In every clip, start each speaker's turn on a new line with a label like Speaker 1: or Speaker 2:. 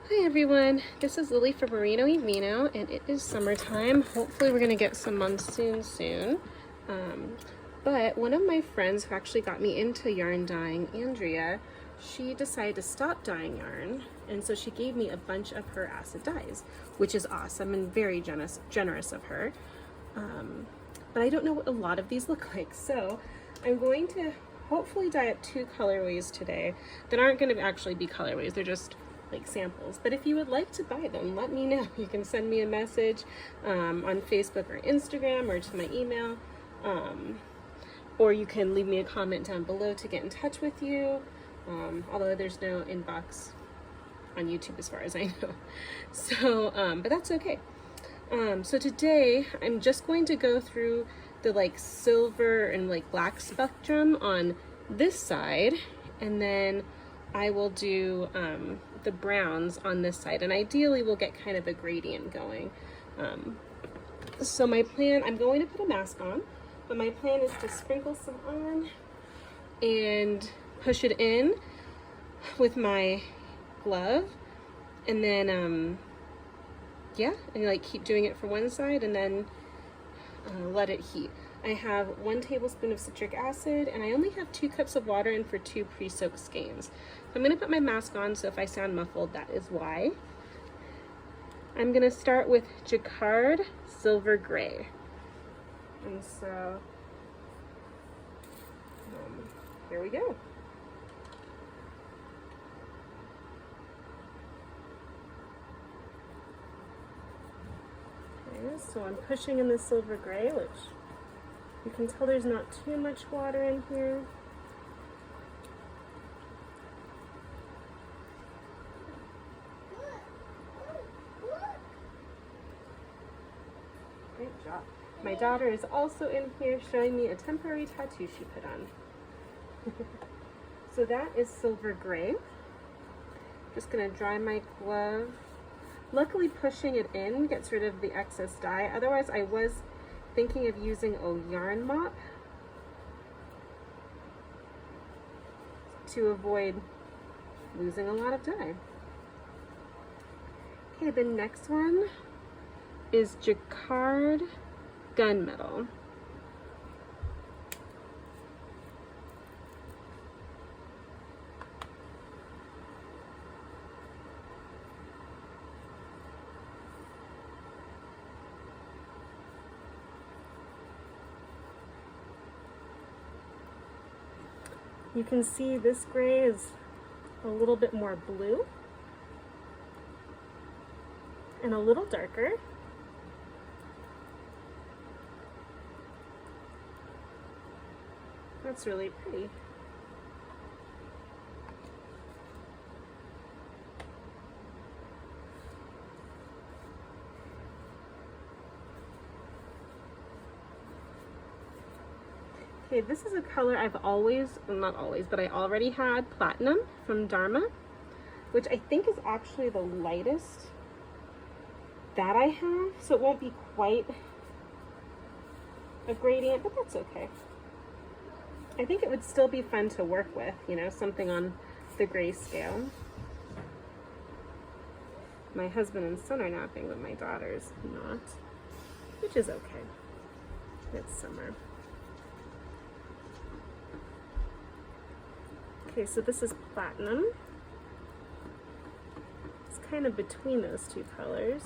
Speaker 1: Hi everyone, this is Lily for Merino y Vino, and it is summertime. Hopefully we're gonna get some monsoon soon. But one of my friends who actually got me into yarn dyeing, Andrea, she decided to stop dyeing yarn, and so she gave me a bunch of her acid dyes, which is awesome and very generous of her. But I don't know what a lot of these look like, so I'm going to hopefully dye up 2 colorways today that aren't going to actually be colorways, they're just like samples. But if you would like to buy them, let me know. You can send me a message on Facebook or Instagram or to my email, or you can leave me a comment down below to get in touch with you, although there's no inbox on YouTube as far as I know. So, but that's okay. So today I'm just going to go through the like silver and like black spectrum on this side, and then I will do the browns on this side, and ideally we'll get kind of a gradient going. So my plan, I'm going to put a mask on, but my plan is to sprinkle some on and push it in with my glove, and then yeah, and like keep doing it for one side and then let it heat. I have 1 tablespoon of citric acid, and I only have 2 cups of water in for 2 pre-soaked skeins. So I'm going to put my mask on, so if I sound muffled, that is why. I'm going to start with Jacquard Silver Gray. And so, here we go. Okay, so I'm pushing in the silver gray, which you can tell there's not too much water in here. Great job. My daughter is also in here showing me a temporary tattoo she put on. So that is silver gray. Just gonna dry my glove. Luckily pushing it in gets rid of the excess dye. Otherwise I was thinking of using a yarn mop to avoid losing a lot of dye. Okay, the next one is Jacquard Gunmetal. You can see this gray is a little bit more blue and a little darker. That's really pretty. Okay, this is a color I've always, well, not always, but I already had, Platinum from Dharma, which I think is actually the lightest that I have, so it won't be quite a gradient, but that's okay. I think it would still be fun to work with, you know, something on the gray scale. My husband and son are napping, but my daughter's not, which is okay. It's summer. Okay, so this is Platinum. It's kind of between those 2 colors.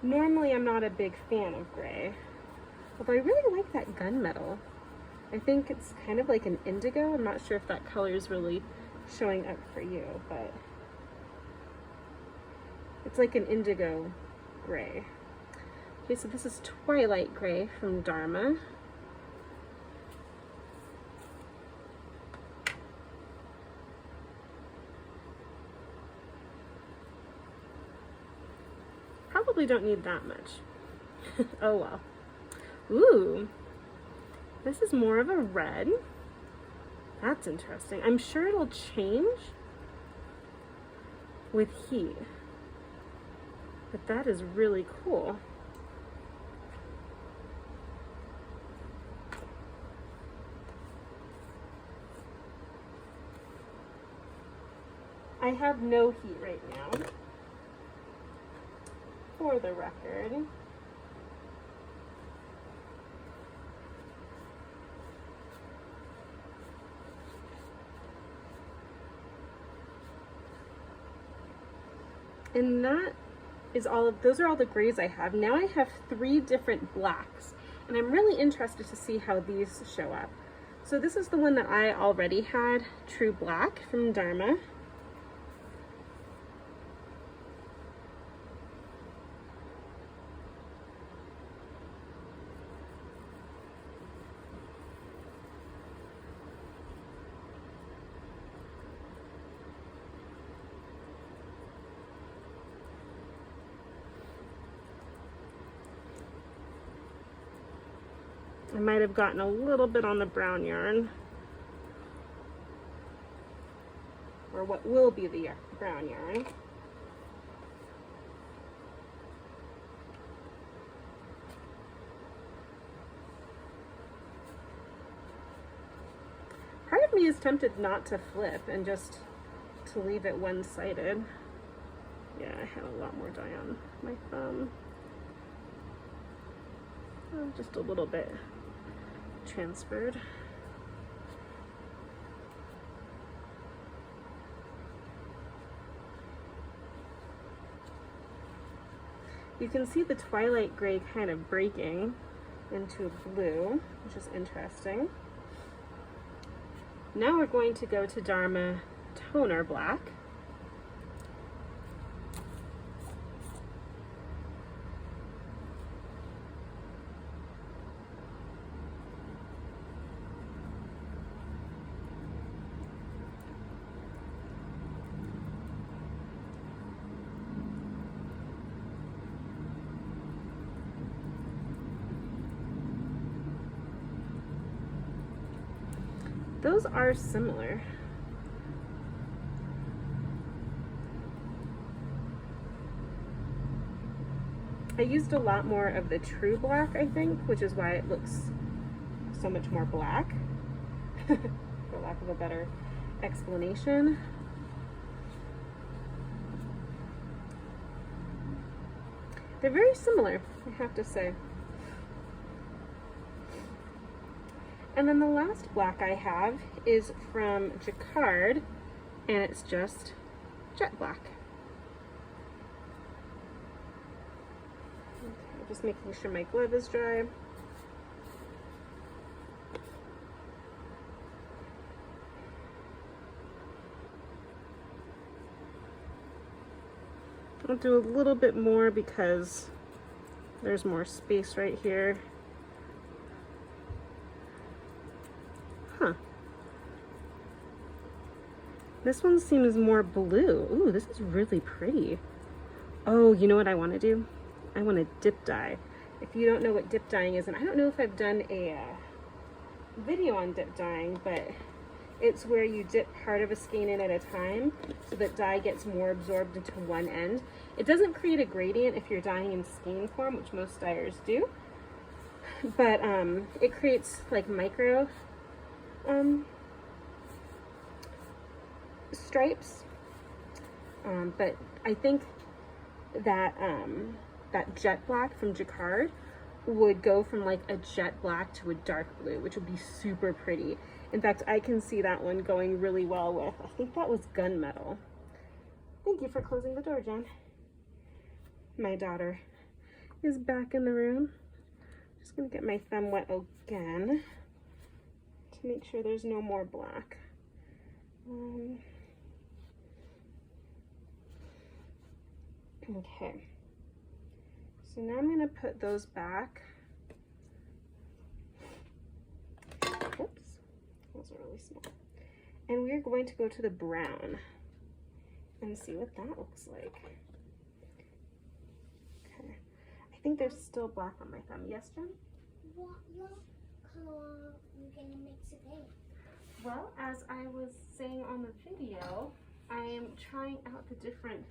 Speaker 1: Normally I'm not a big fan of gray, although I really like that gunmetal. I think it's kind of like an indigo. I'm not sure if that color is really showing up for you, but it's like an indigo gray. Okay, so this is Twilight Gray from Dharma. Probably don't need that much. Oh well. Ooh, this is more of a red. That's interesting. I'm sure it'll change with heat. But that is really cool. I have no heat right now, for the record. And that is those are all the grays I have. Now I have 3 different blacks, and I'm really interested to see how these show up. So this is the one that I already had, True Black from Dharma. I might have gotten a little bit on the brown yarn, or what will be the brown yarn. Part of me is tempted not to flip and just to leave it one-sided. Yeah, I had a lot more dye on my thumb. Oh, just a little bit transferred. You can see the twilight gray kind of breaking into blue, which is interesting. Now we're going to go to Dharma Toner Black. Those are similar. I used a lot more of the True Black, I think, which is why it looks so much more black, for lack of a better explanation. They're very similar, I have to say. And then the last black I have is from Jacquard, and it's just jet black. Okay, just making sure my glove is dry. I'll do a little bit more because there's more space right here. This one seems more blue. Ooh, this is really pretty. Oh, you know what I want to do? I want to dip dye. If you don't know what dip dyeing is, and I don't know if I've done a video on dip dyeing, but it's where you dip part of a skein in at a time so that dye gets more absorbed into one end. It doesn't create a gradient if you're dyeing in skein form, which most dyers do, but it creates like micro stripes, but I think that that jet black from Jacquard would go from like a jet black to a dark blue, which would be super pretty. In fact, I can see that one going really well with, I think that was gunmetal. Thank you for closing the door, Jen. My daughter is back in the room. Just gonna get my thumb wet again to make sure there's no more black. Okay, so now I'm going to put those back. Oops, those are really small. And we're going to go to the brown and see what that looks like. Okay, I think there's still black on my thumb. Yes, Jen?
Speaker 2: What color are you going to mix it in?
Speaker 1: Well, as I was saying on the video, I am trying out the different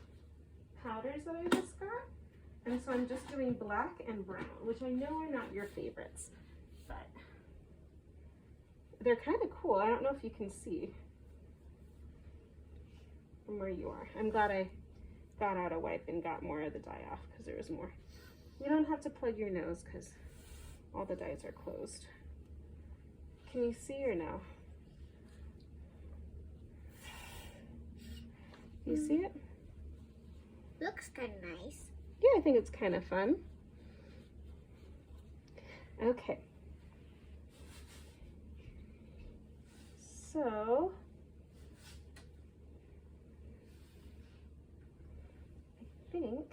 Speaker 1: powders that I just got. And so I'm just doing black and brown, which I know are not your favorites, but they're kind of cool. I don't know if you can see from where you are. I'm glad I got out a wipe and got more of the dye off because there was more. You don't have to plug your nose because all the dyes are closed. Can you see or no? You see it?
Speaker 2: Looks kind of nice.
Speaker 1: Yeah, I think it's kind of fun. Okay. So, I think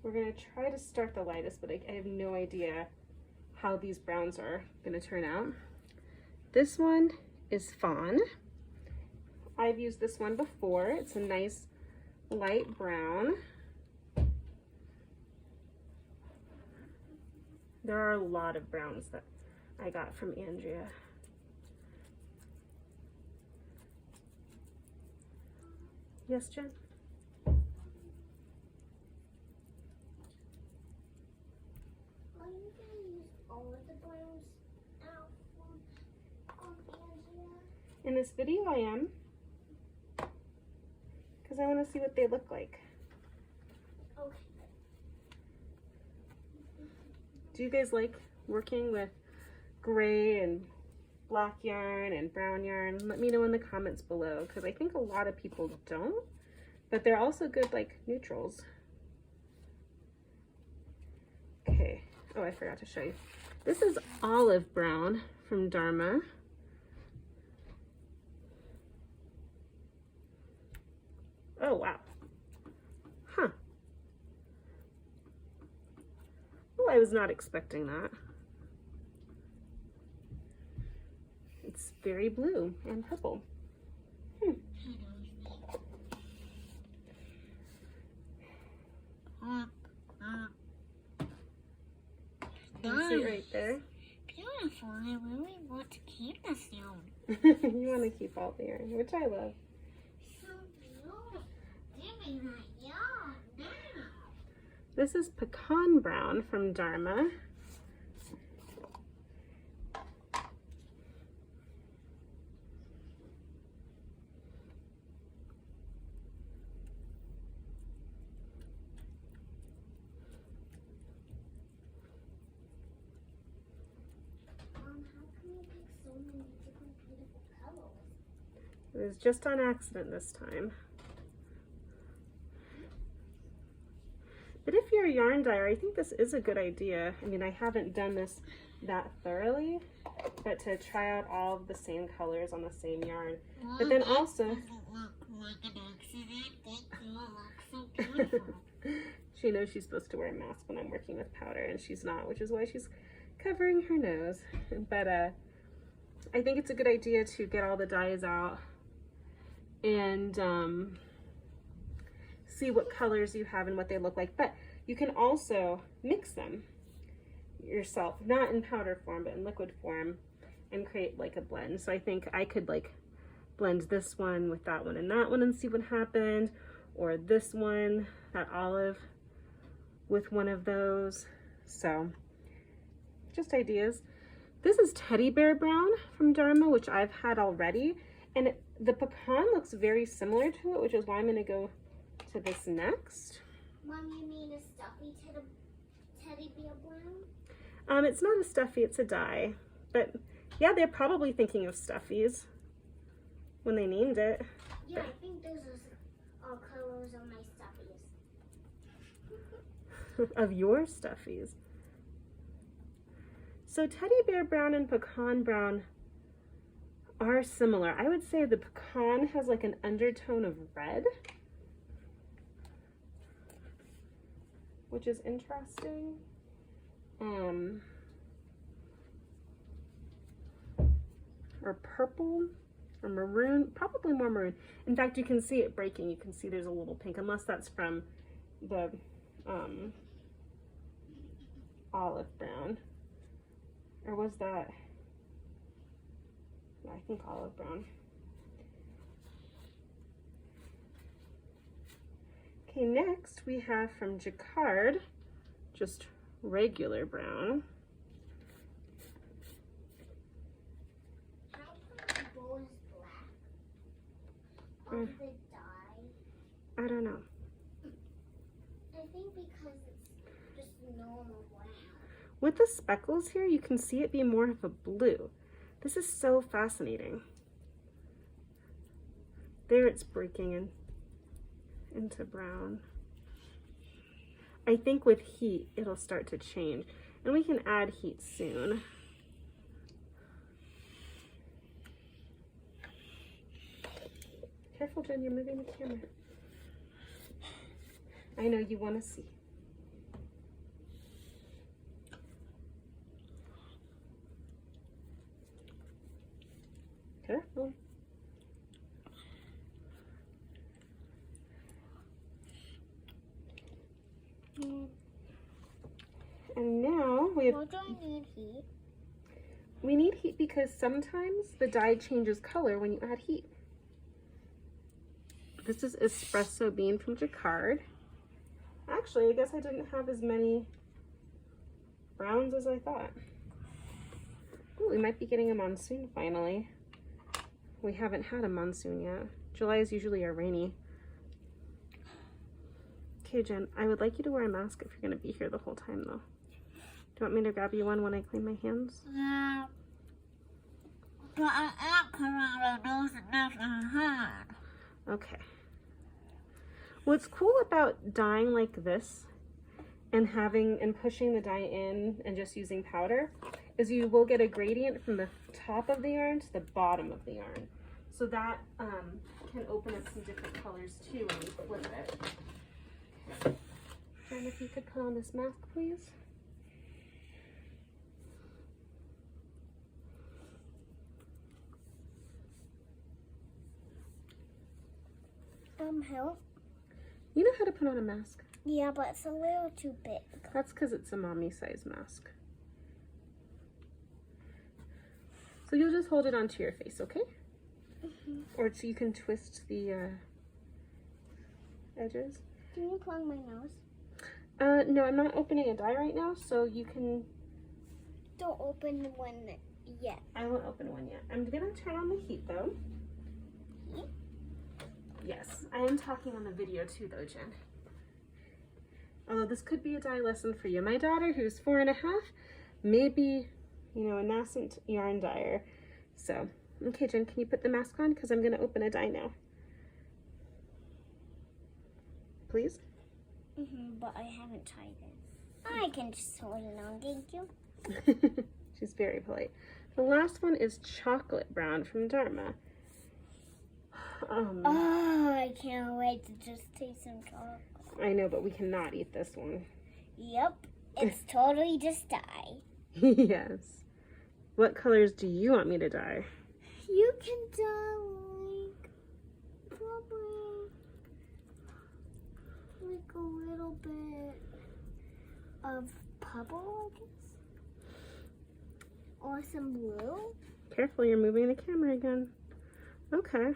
Speaker 1: we're going to try to start the lightest, but I have no idea how these browns are going to turn out. This one is fawn. I've used this one before. It's a nice light brown. There are a lot of browns that I got from Andrea. Yes, Jen?
Speaker 2: Are you going to use all of the browns out on Andrea?
Speaker 1: In this video I am, because I want to see what they look like.
Speaker 2: Okay.
Speaker 1: Do you guys like working with gray and black yarn and brown yarn? Let me know in the comments below, because I think a lot of people don't, but they're also good like neutrals. Okay, oh, I forgot to show you. This is olive brown from Dharma. Oh, wow. Huh. Oh, I was not expecting that. It's very blue and purple. Hmm. You see it right there?
Speaker 2: Beautiful. I really want to keep this yarn.
Speaker 1: You want to keep all the yarn, which I love.
Speaker 2: So beautiful. Give me that yarn now.
Speaker 1: This is pecan brown from Dharma.
Speaker 2: How can you pick so many different beautiful colors?
Speaker 1: It was just on accident this time. But if you're a yarn dyer, I think this is a good idea. I mean, I haven't done this that thoroughly, but to try out all of the same colors on the same yarn. But then also,
Speaker 2: Doesn't look like an accident. It looks so beautiful.
Speaker 1: she knows she's supposed to wear a mask when I'm working with powder, and she's not, which is why she's covering her nose. But I think it's a good idea to get all the dyes out and see what colors you have and what they look like. But you can also mix them yourself, not in powder form, but in liquid form, and create like a blend. So I think I could like blend this one with that one and that one and see what happened, or this one, that olive, with one of those. So just ideas. This is teddy bear brown from Dharma, which I've had already, and the pecan looks very similar to it, which is why I'm going to go to this next.
Speaker 2: Mom, you mean a stuffy teddy bear brown?
Speaker 1: It's not a stuffy, it's a dye. But yeah, they're probably thinking of stuffies when they named it.
Speaker 2: Yeah, I think those are colors of my stuffies.
Speaker 1: Of your stuffies. So teddy bear brown and pecan brown are similar. I would say the pecan has like an undertone of red, which is interesting. Or purple or maroon, probably more maroon. In fact, you can see it breaking. You can see there's a little pink, unless that's from the olive brown. Or was that? Yeah, I think olive brown. Okay, Okay, next we have from Jacquard, just regular brown.
Speaker 2: How come the bowl is black? Or the dye?
Speaker 1: I don't know.
Speaker 2: I think because it's just normal brown.
Speaker 1: With the speckles here, you can see it be more of a blue. This is so fascinating. There it's breaking into brown. I think with heat, it'll start to change. And we can add heat soon. Careful, Jen, you're moving the camera. I know you want to see. Careful. And now we have...
Speaker 2: Why do I need heat?
Speaker 1: We need heat because sometimes the dye changes color when you add heat. This is espresso bean from Jacquard. Actually, I guess I didn't have as many browns as I thought. Ooh, we might be getting a monsoon finally. We haven't had a monsoon yet. July is usually our rainy. Okay, Jen, I would like you to wear a mask if you're going to be here the whole time, though. Do you want me to grab you one when I clean my hands?
Speaker 2: Yeah. But I am coming nose and mouth and head.
Speaker 1: Okay. What's cool about dyeing like this and pushing the dye in and just using powder is you will get a gradient from the top of the yarn to the bottom of the yarn. So that can open up some different colors too when we flip it. Okay. And if you could put on this mask, please.
Speaker 2: Help?
Speaker 1: You know how to put on a mask.
Speaker 2: Yeah, but it's a little too big.
Speaker 1: That's because it's a mommy size mask. So you'll just hold it onto your face, okay? Or so you can twist the edges.
Speaker 2: Can you plug my nose?
Speaker 1: No, I'm not opening a dye right now, so you can...
Speaker 2: Don't open one yet.
Speaker 1: I won't open one yet. I'm gonna turn on the heat though.
Speaker 2: Heat?
Speaker 1: Yes, I am talking on the video too though, Jen. Although this could be a dye lesson for you. My daughter, who's 4.5, may be, you know, a nascent yarn dyer. So, okay, Jen, can you put the mask on? Because I'm gonna open a dye now. Please?
Speaker 2: But I haven't tried it. I can just hold it on, thank you.
Speaker 1: She's very polite. The last one is chocolate brown from Dharma.
Speaker 2: Oh, I can't wait to just taste some chocolate.
Speaker 1: I know, but we cannot eat this one.
Speaker 2: Yep, it's totally just dye.
Speaker 1: Yes. What colors do you want me to dye?
Speaker 2: You can dye probably a little bit of purple, I guess. Or some blue.
Speaker 1: Careful, you're moving the camera again. Okay.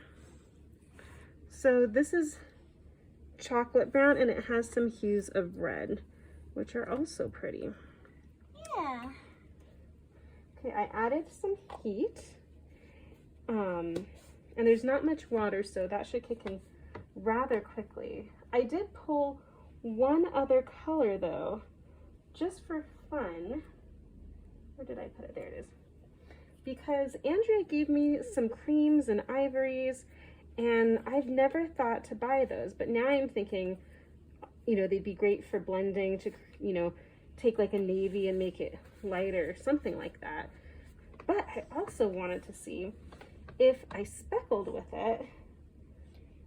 Speaker 1: So this is chocolate brown and it has some hues of red, which are also pretty.
Speaker 2: Yeah.
Speaker 1: Okay, I added some heat. And there's not much water, so that should kick in rather quickly. I did pull one other color though, just for fun. Where did I put it? There it is. Because Andrea gave me some creams and ivories, and I've never thought to buy those, but now I'm thinking, you know, they'd be great for blending to, you know, take like a navy and make it lighter, something like that. But I also wanted to see if I speckled with it,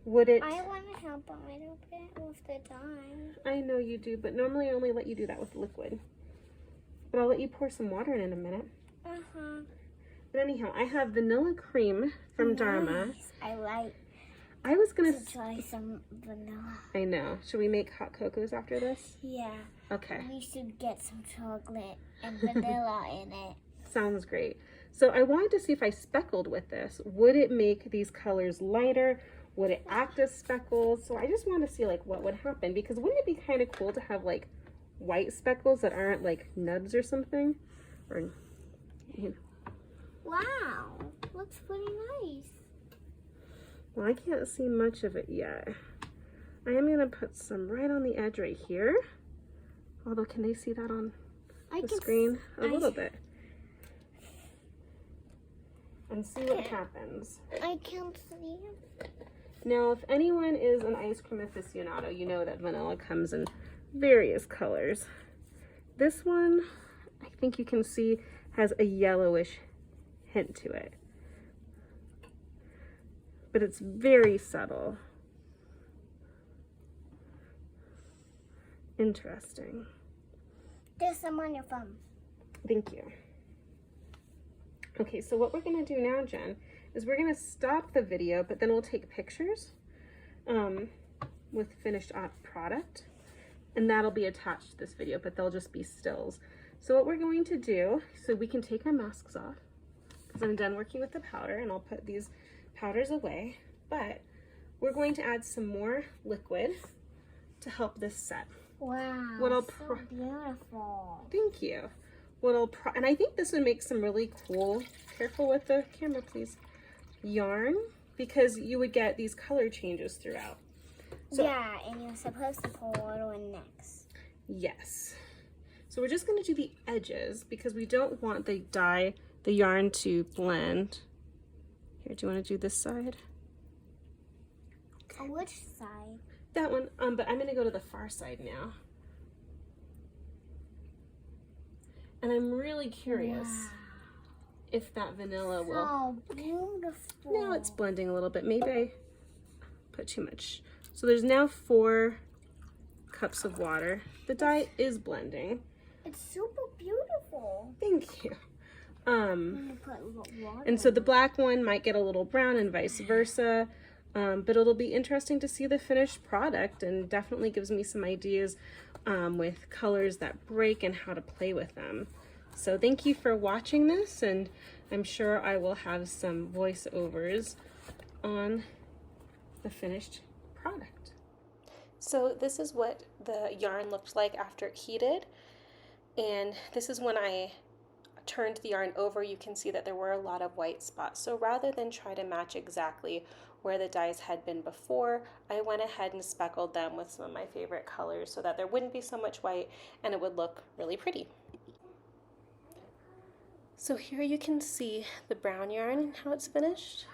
Speaker 1: would it...
Speaker 2: I want to help a little bit with the dye.
Speaker 1: I know you do, but normally I only let you do that with liquid. But I'll let you pour some water in a minute.
Speaker 2: Uh-huh.
Speaker 1: But anyhow, I have vanilla cream from Dharma.
Speaker 2: I
Speaker 1: was gonna
Speaker 2: try some vanilla.
Speaker 1: I know. Should we make hot cocos after this?
Speaker 2: Yeah.
Speaker 1: Okay.
Speaker 2: We should get some chocolate and vanilla in it.
Speaker 1: Sounds great. So I wanted to see if I speckled with this, would it make these colors lighter Would it act as speckles? So I just want to see like what would happen, because wouldn't it be kind of cool to have like white speckles that aren't like nubs or something? Or, you know.
Speaker 2: Wow, looks pretty nice.
Speaker 1: Well, I can't see much of it yet. I am going to put some right on the edge right here. Although, can they see that on the screen? A little bit. And see what happens.
Speaker 2: I can't see it.
Speaker 1: Now, if anyone is an ice cream aficionado, you know that vanilla comes in various colors. This one, I think you can see, has a yellowish hint to it. But it's very subtle. Interesting.
Speaker 2: There's some on your thumb.
Speaker 1: Thank you. Okay, so what we're gonna do now, Jen, is we're gonna stop the video, but then we'll take pictures with finished product, and that'll be attached to this video, but they'll just be stills. So what we're going to do, so we can take our masks off, because I'm done working with the powder, and I'll put these powders away, but we're going to add some more liquid to help this set.
Speaker 2: Wow, so beautiful.
Speaker 1: Thank you. And I think this would make some really cool, careful with the camera please, yarn, because you would get these color changes throughout. So,
Speaker 2: yeah, and you're supposed to pull one next.
Speaker 1: Yes. So we're just going to do the edges because we don't want the yarn to blend. Here, do you want to do this side?
Speaker 2: Okay. Which side?
Speaker 1: That one, but I'm going to go to the far side now. And I'm really curious if that vanilla will...
Speaker 2: Oh, beautiful.
Speaker 1: Now it's blending a little bit. Maybe I put too much. So there's now 4 cups of water. The dye is blending.
Speaker 2: It's super beautiful.
Speaker 1: Thank you.
Speaker 2: I'm gonna put a little water
Speaker 1: And so the black one might get a little brown and vice versa. But it'll be interesting to see the finished product, and definitely gives me some ideas with colors that break and how to play with them. So thank you for watching this, and I'm sure I will have some voiceovers on the finished product. So this is what the yarn looked like after it heated, and this is when I turned the yarn over. You can see that there were a lot of white spots. So rather than try to match exactly where the dyes had been before, I went ahead and speckled them with some of my favorite colors so that there wouldn't be so much white and it would look really pretty. So here you can see the brown yarn and how it's finished,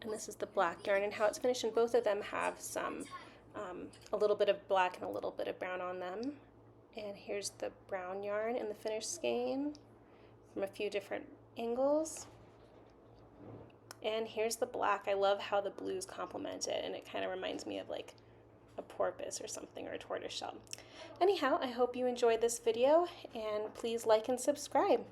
Speaker 1: and this is the black yarn and how it's finished, and both of them have some a little bit of black and a little bit of brown on them. And here's the brown yarn in the finished skein from a few different angles. And here's the black. I love how the blues complement it, and it kind of reminds me of like a porpoise or something, or a tortoise shell. Anyhow, I hope you enjoyed this video, and please like and subscribe.